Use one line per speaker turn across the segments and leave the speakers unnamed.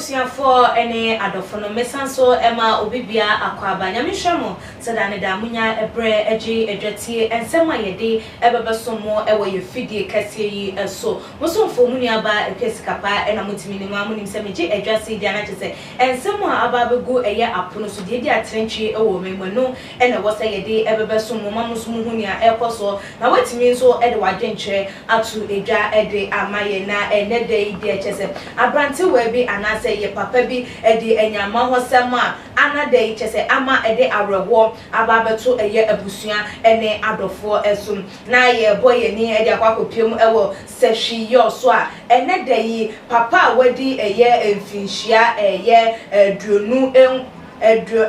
abusiafo ene adofo no mesanso ema obibia akwaba nyamehwemo sedane da munya ebre agi edwati ensem ayede ebebesomo ewo ye fidie kase yi eso musomfo munuaba ekesikapa ena mutimi ni mamu nim semeje edwasi dia na chese ensem a ababegu eye apono so die dia trentwi ewo memano ena wo se yede ebebesomo mamusumu hunia ekoso na watimi nso ede wadwenche atu edwa ede amaye na enede ide chese abrante we bi anase ye papa bi edi enyama hosema anade chese ama ede arewo ababeto eye abusua ene adofo esum na ye boye ni ede akwakopiem ewo sehwi yo so a enede yi papa wadi eye emfinhia eye duonu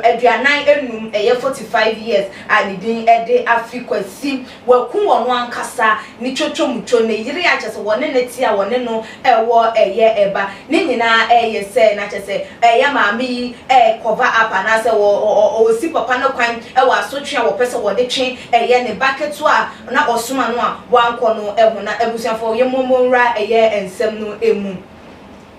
eduanan enum eye 45 years anidin ede afikwasi waku wono ankasa ni chochomucho ne yire ya chese wone neti a wone no ewo eye eba ni nyina eye se na chese eye maami cover up anase wo si papa no kwan ewo asotwe wo pese wo de twen eye ne bucket a na osuma no a wanko no eho na ebusuafo ye momonra eye ensem no emu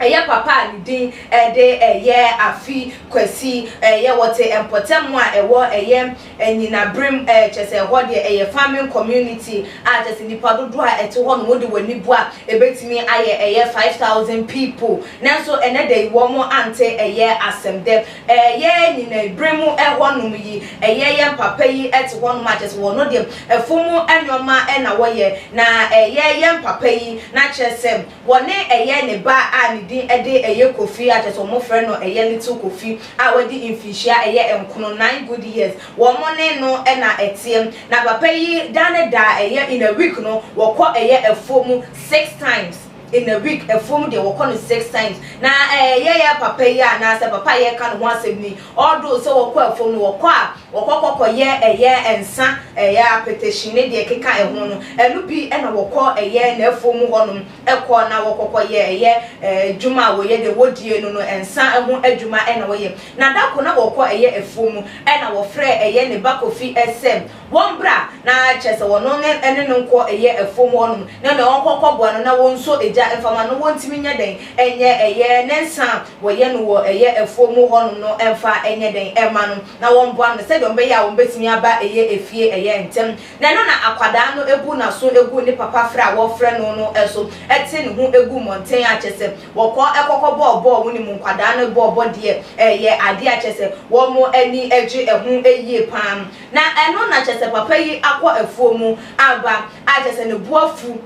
eye papa ni din ede eye afi kwasi eye wote empotem a ewo eye enyina brim chese ho de eye farming community a chese nipa dodo a ete ho no wode wani bu a ebetimi aye eye 5000 people nanso enede wo mo ante eye asemde eye nyina brim ho no yi eye papa yi ete ho no ma chese wo no de efumu anyoma na wo ye na eye papa yi na chese wone eye ne ba a din ede eye kofi a cheso mo frɛ no eye little kofi a wadi infishia eye enkono 9 good years wo mo ne no na etiem na papa yi dane da eye in a week no wo kɔ eye efomu 6 times in a week efomu de wo kɔ no 6 times na eye papa yi a na se papa ye ka no ho asɛm ni odo so wo kɔ efomu wo kɔ a wo kɔ ye eye ensa eye apetition ne de keka eho no elu bi na wo kɔ eye na efomu honom ekɔ na wo kɔ ye eye djuma wo ye de wodie no ensa eho adwuma na wo ye na dako na wo kɔ eye efomu na wo frɛ eye ne bakofi esem wombra na chese wono ene no kɔ eye efomu honom na wo kɔ bo no na wo nso enfama no wontimi nya den enye eye nensa wo ye no wo eye efomu honom no emfa enye den ema no na wo mboa no se do mbe ya wo betimi aba eye efie eye ntem na no na akwada no ebu na so egu ni papa fra wo frɛ no no eso ete ne ho egu monten a chese wo kɔ ekɔkɔ bɔ wo ni mu kwada no bɔ de eye ade a chese wo mo ani eje ehu eye pam na eno na chese papa yi akɔ efuomu aba a chese ne buafu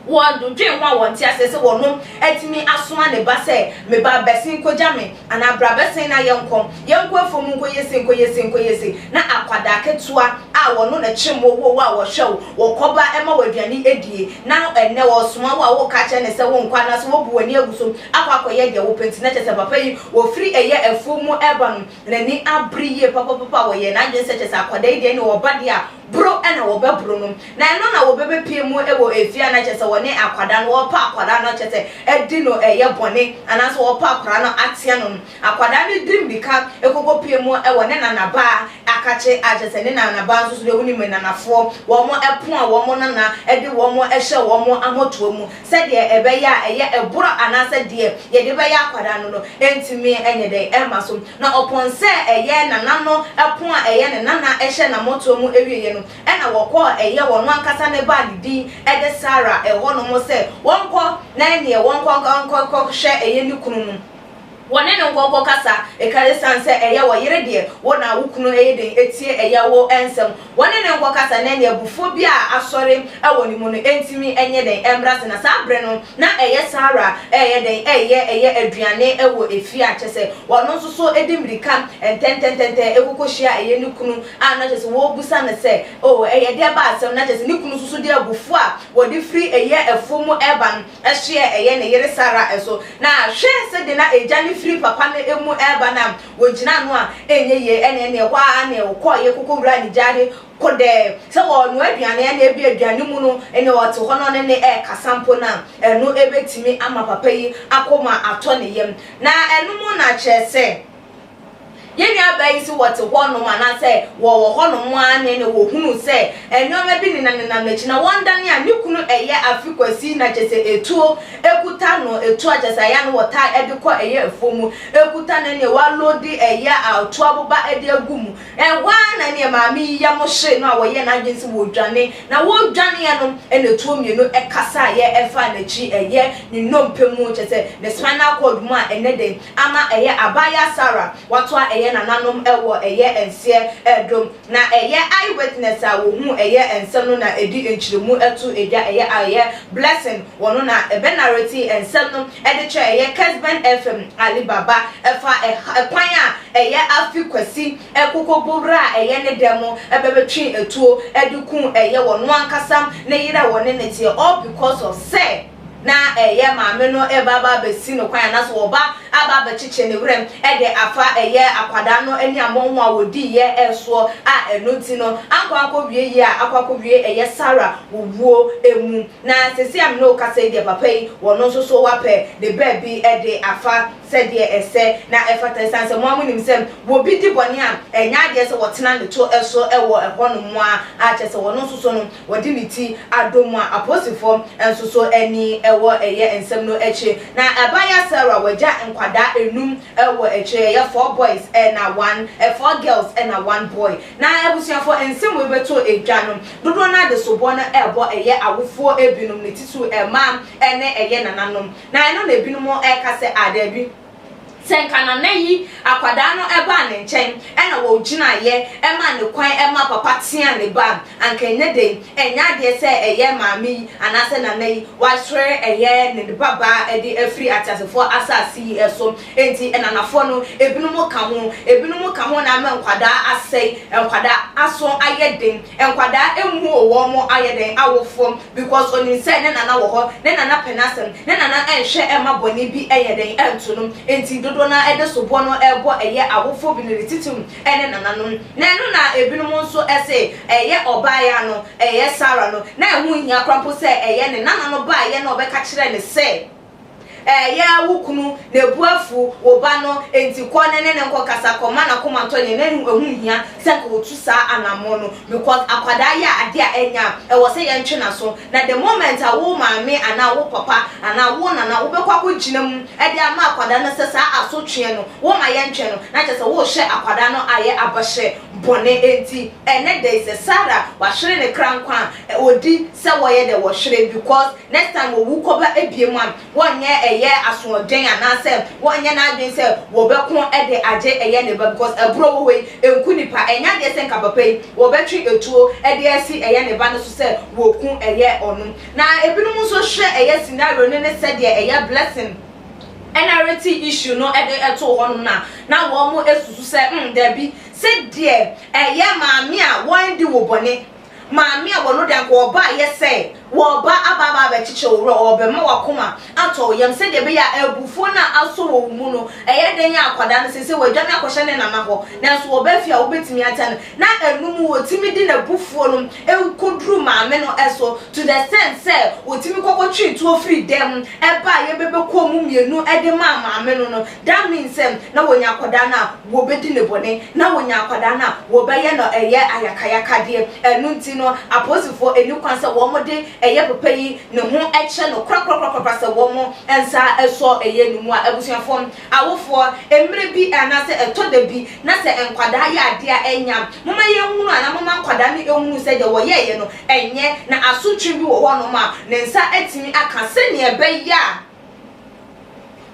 won dwen ho won ti asese wono etimi asoma ne ba se me ba besin koja me ana bra besin na yenko afomu nko yesi na akwada ketua a wono na chimo wo a wo hwew wo koba ema waduane edie na enne wo soma wo ka che ne se wo nkwa na se wo bu wani aguso akwakoye de wo penti na chese papa yi wo free eye afomu eba no na ni abriye papa wo ye na dwen se chese akwada ide ne wo ba dia bro ena wo be bro no na eno na wo bebe pie mu ewo efia na chese woni akwada no wo pa akwada no chese edi no eye bone anaso wo pa akwada no atia no akwada no dim bika ekoko pie mu ewo ne na na ba akache achese ne na na ba nso so de woni me na nafo wo mo epon a wo mo na edi wo mo ehye wo mo amoto mu se de ebe ya eye eburo anase de ye de be ya akwada no no entimi enye de emaso na oponse eye na nano epon a eye ne na ehye na moto mu ewie ena wokọ eye wono ankasa ne ba didi ede Sara eho no mo se wonko na ene wonko hwe eye ni kunu no wone no ngoko kasa e kare sanse eye wo yire de wona wukunu eye de etie eye wo ensem wone no ngoko kasa na ne bufo bi a asore e woni mu no entimi enye den embrase na sabre no na eye Sara eye den eye aduane e wo efi a chese wono nso so edimrika entententente ekokohia eye ni kunu a na chese wo busa na se o eye de ba asem na chese ni kunu susu de bufo a wo di free eye efomu eban ehye eye ne yire Sara eso na hwe se de na ejani free papa na emu eba na wogina no a enye ye ene kwa na ukọ ye kokowura ni jare kode se wo no aduane na ebi aduane mu no ene wote ho no ne kasampo na eno ebetimi ama papa yi akoma ato ne yem na eno mu na chese yemi nua ba yi si wote ho no ma na say wo ho no mo ane ne wo hunu say enoma bi ni na mechi na wonda ne a ne kunu eye afikwasi na chese etuo ekuta no etu ajasa ya no wota edekọ eye efomu ekuta na ne wa lodi eye auto aboba ede agumu enwa na ne maami ya mo hye no a wo ye na agensi wo dwane na wo dwane ya no enetuo mienu ekasa ye efa na chi eye ni nompemu chese ne spinal cord mu a enede ama eye abaya Sarah wato eye nananom ewo eye ense edom na eye eyewitness a wo hu eye ensem no na edi enchiremu etu eja eye blessing wono na ebenarity ensem no ede che eye Kesben FM Alibaba efa ekwan a eye afikwasi ekokobura eye ne demo ebebetwi etuo edukun eye wono ankasam ne yira wone ne tie all because of say na eye maame no baba besi no kwan na so oba aba ba chiche ne wrem de afa eye akwada no ani amonwo a wodi ye eso a enoti no akwa wie yi a akwa wie eye Sarah wuo emu na sesi am no kasa de papa yi wono so so wape de baby de afa said ye ese na efata sanse mo amunim sem wo bi di bone a enya de se wotena ne to eso ewo ehono mo a chese wono so so no wodi miti adomu a aposifo enso so ani ewo eye ensem no eche na abaya Sarah waja nkwada enum ewo eche ye 4 boys na 4 girls na 1 boy na ebusuafo ensem we beto edwa no dodo na de so bona ebo eye awofo ebinum ne titu ema ene eye nananom na eno na ebinum ekase adabi senkana nayi akwada no eba ne nchen ena wo gina ye ema ne kwan ema papa tia ne ba anka nye de enya de se eye maami anase na nayi wa hwere eye ne baba edi afri atasefo asasi eso enti enanafo no ebinum ka ho na ma nkwada asei nkwada aso ayeden nkwada emu owo mo ayeden awofo because oni se ne nana wo ho ne nana penasem ne nana enhwe ema boni bi eyeden entunum enti na ede sobo no ebo eye awofo bi ne titum ene nananom na eno na ebinum nso ese eye obaya no eye Sarah no na ehu hia krampo se eye ne nanano ba eye na obeka kire ne se ya wukunu na buafu oba no enti kwone ne nko kasa koma na koma ntonye na ehu hia senka otusa anamo no because akwada ya ade a enya wo se ye ntwe na so na the moment a wo maame ana wo papa ana wo nana wo bekwa ko ginam ade ama akwada no sesa asotwe no wo ma ye ntwe no na chese wo hye akwada no aye abahye bone enti ene de se Sarah wa hwere ne krankwa odi se wo ye de wo hwere because next time wo wukoba ebiem am wonye eye asodwen anase wonye na adwen se wo bekon ede age eye ne ba because ebro we enku nipa enya de se nka papa yi wo betwi etuo ede asi eye ne ba no so se wo kun eye onu na ebinum so hwe eye scenario ne se de eye blessing NRT issue no ede eto hono na wo mo esusu se there be se de eye maami a won di wo bone maami a wono de anko oba ye se wo ba ababa ba chiche woro obe ma wakoma ato yam se de be ya ebufo na aso wo mu no eye den ya akwada no se wadwane akohye ne nana ho na so wo ba fia wo betimi atan na enum wo timi di na bufuo no enkodru maame no eso to the sense say wo timi kokotwi to free dem eba ye bebe ko mu mienu ede ma maame no that means na wonya akwada na wo bedi ne bone na wonya akwada na wo be ye no eye ayakayaka de enu nti no aposifo enu kwanse wo mo de eye papa yi ne ho eche no krokrokrokra se wo mo ensa eso eye numu a abusuafo awofo emre bi anase etoda bi na se enkwada ya ade a enya mama ye hunu ana mama nkwada ne ehunu se de wo ye no enye na asotwe bi wo ho no ma ne nsa etimi aka se ne ebe ya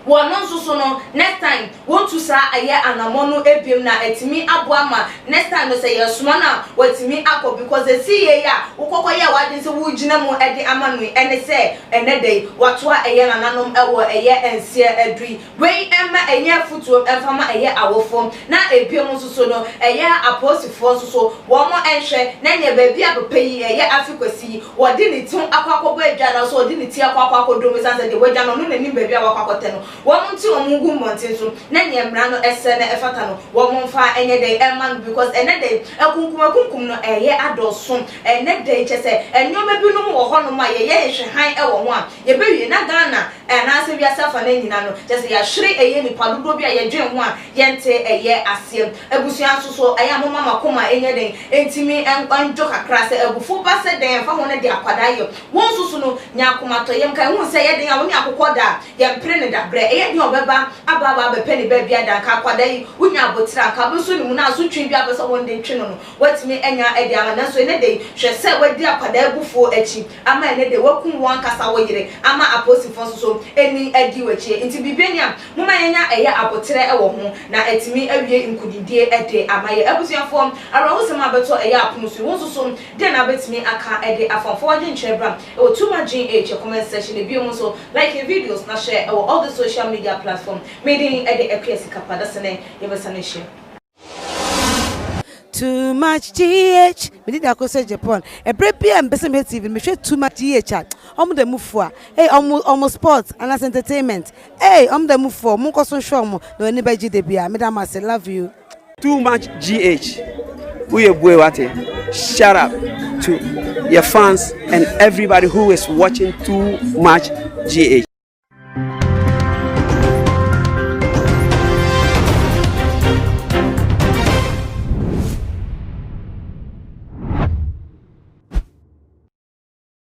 wono nsusu no next time want to sa aye anamono ebiem na etimi aboa ma next time no say yesuma na watimi akọ because the see ye ya ukokọ ye wadin se wo gina mu ede amanu ene se ene dey watoa eye nananom ewo eye ensie adui we emma enye futuo emfama eye awofo na ebiem nsusu no eye aposifo nsusu wo mo enhwe na nye baabi apeyi eye afikwasi wodi ni tin akwakobo adwa na so wodi ni ti akwakodo mesanse de wadwa no no nanim baabi akwakote no Woman to Mungu Monteso, Nanny and Brano Essena Efatano, woman fire any day, man, because any day, a kumkum no a year adult soon, and net day, say, and you may be no more honor my ye, high our one, ye baby, not Ghana, and answer yourself an enano, just a shriek a year, Padubia, ye dream one, yente a year as him, a busian so I am Mamma Coma any day, intimi and one joke across a before passed day and found one of the aquadayo, one so Nyakumato, Yanka, won't say anything, I won't have quada, yan printed that bread, and your baba, ababa, penny baby, and Kakwaday, when you are botra, Kabusun, Muna, Sutri, Babas, one day, Chino, what's me and your idea, and so in a day, she said, what dear Pada before a cheap, a man, they welcome one Casaway, Ama apostle for so, any adiwache, into Bibenia, Mumaya, a year apotre, a woman, now it's me a year in Kudi, a day, am I episode form, around some abato, a yap, Musu, so then I bet me a car a day, a from 400 chebram, or too much GH, your comment section, if you also like your videos, now share or all the social media platform, meeting at the APS Kapadasane, Yevasanation.
Too much GH. We did say Japan. A break PM Besame TV. Me share too much GH. The move for. Hey, almost sports and as entertainment. Hey, the move for. Munko so show mo. No anybody debia. Madam I say love you.
Too much GH. We are boy what? Shout out to your fans and everybody who is watching Too Much GH.